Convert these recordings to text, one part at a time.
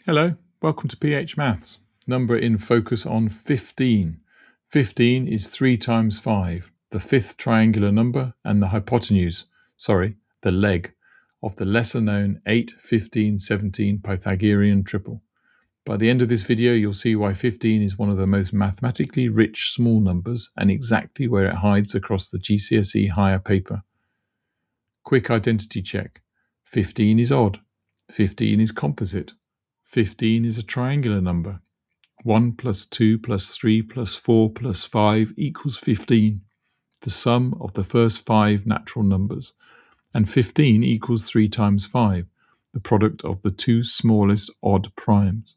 Hello, welcome to PH Maths. Number in focus on 15. 15 is 3 times 5, the fifth triangular number and the hypotenuse, the leg, of the lesser known 8, 15, 17 Pythagorean triple. By the end of this video, you'll see why 15 is one of the most mathematically rich small numbers and exactly where it hides across the GCSE Higher paper. Quick identity check. 15 is odd. 15 is composite. 15 is a triangular number. 1 plus 2 plus 3 plus 4 plus 5 equals 15, the sum of the first 5 natural numbers. And 15 equals 3 times 5, the product of the two smallest odd primes.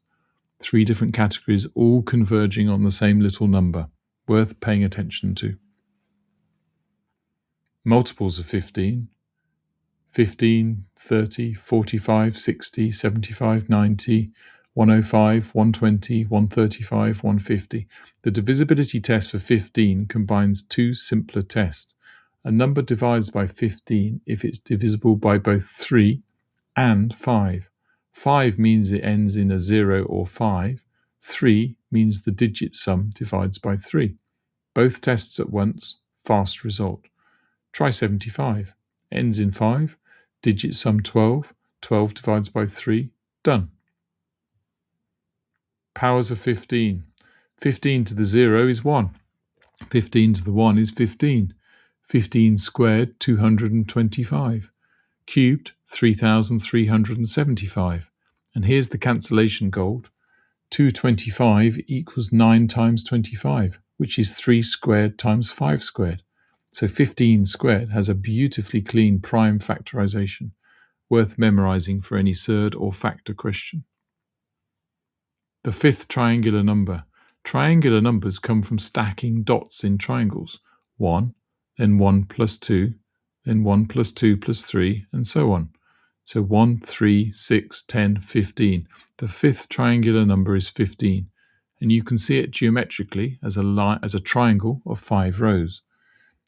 3 different categories, all converging on the same little number, worth paying attention to. Multiples of 15. 15, 30, 45, 60, 75, 90, 105, 120, 135, 150. The divisibility test for 15 combines two simpler tests. A number divides by 15 if it's divisible by both 3 and 5. 5 means it ends in a 0 or 5. 3 means the digit sum divides by 3. Both tests at once, fast result. Try 75. Ends in 5. Digit sum 12, 12 divides by 3, done. Powers of 15. 15 to the 0 is 1. 15 to the 1 is 15. 15 squared, 225. Cubed, 3,375. And here's the cancellation gold. 225 equals 9 times 25, which is 3 squared times 5 squared. So 15 squared has a beautifully clean prime factorization, worth memorizing for any surd or factor question. The fifth triangular number. Triangular numbers come from stacking dots in triangles. 1, then 1 plus 2, then 1 plus 2 plus 3, and so on. So 1, 3, 6, 10, 15. The fifth triangular number is 15, and you can see it geometrically as a triangle of 5 rows.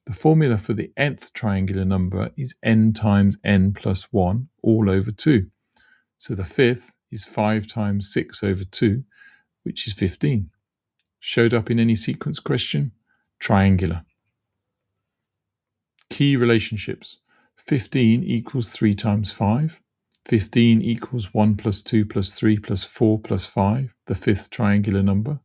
The formula for the nth triangular number is n times n plus 1 all over 2. So the fifth is 5 times 6 over 2, which is 15. Showed up in any sequence question? Triangular. Key relationships. 15 equals 3 times 5. 15 equals 1 plus 2 plus 3 plus 4 plus 5, the fifth triangular number.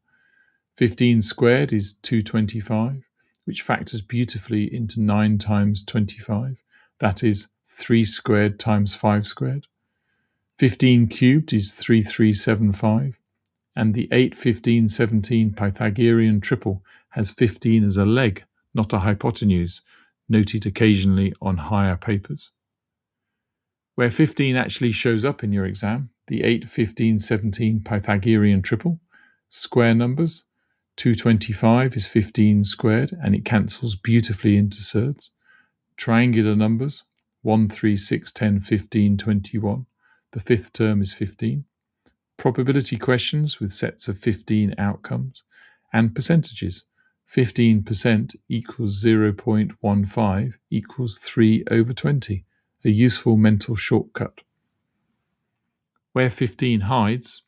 15 squared is 225. Which factors beautifully into 9 times 25. That is 3 squared times 5 squared. 15 cubed is 3375. And the 8, 15, 17 Pythagorean triple has 15 as a leg, not a hypotenuse, noted occasionally on higher papers. Where 15 actually shows up in your exam, the 8, 15, 17 Pythagorean triple, square numbers, 225 is 15 squared, and it cancels beautifully into surds. Triangular numbers, 1, 3, 6, 10, 15, 21. The fifth term is 15. Probability questions with sets of 15 outcomes. And percentages. 15% equals 0.15 equals 3 over 20. A useful mental shortcut. Where 15 hides,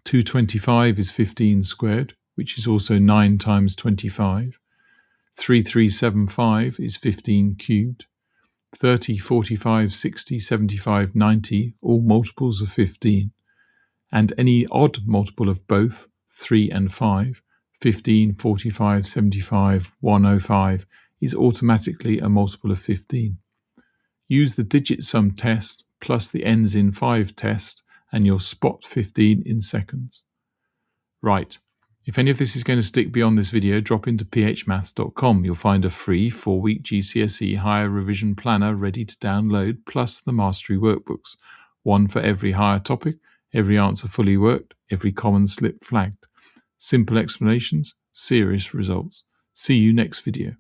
225 is 15 squared, which is also 9 times 25. 3375 is 15 cubed. 30, 45, 60, 75, 90, all multiples of 15. And any odd multiple of both, 3 and 5, 15, 45, 75, 105, is automatically a multiple of 15. Use the digit sum test plus the ends in 5 test, and you'll spot 15 in seconds. Right. If any of this is going to stick beyond this video, drop into phmaths.com. You'll find a free 4-week GCSE Higher revision planner ready to download, plus the mastery workbooks. One for every higher topic, every answer fully worked, every common slip flagged. Simple explanations, serious results. See you next video.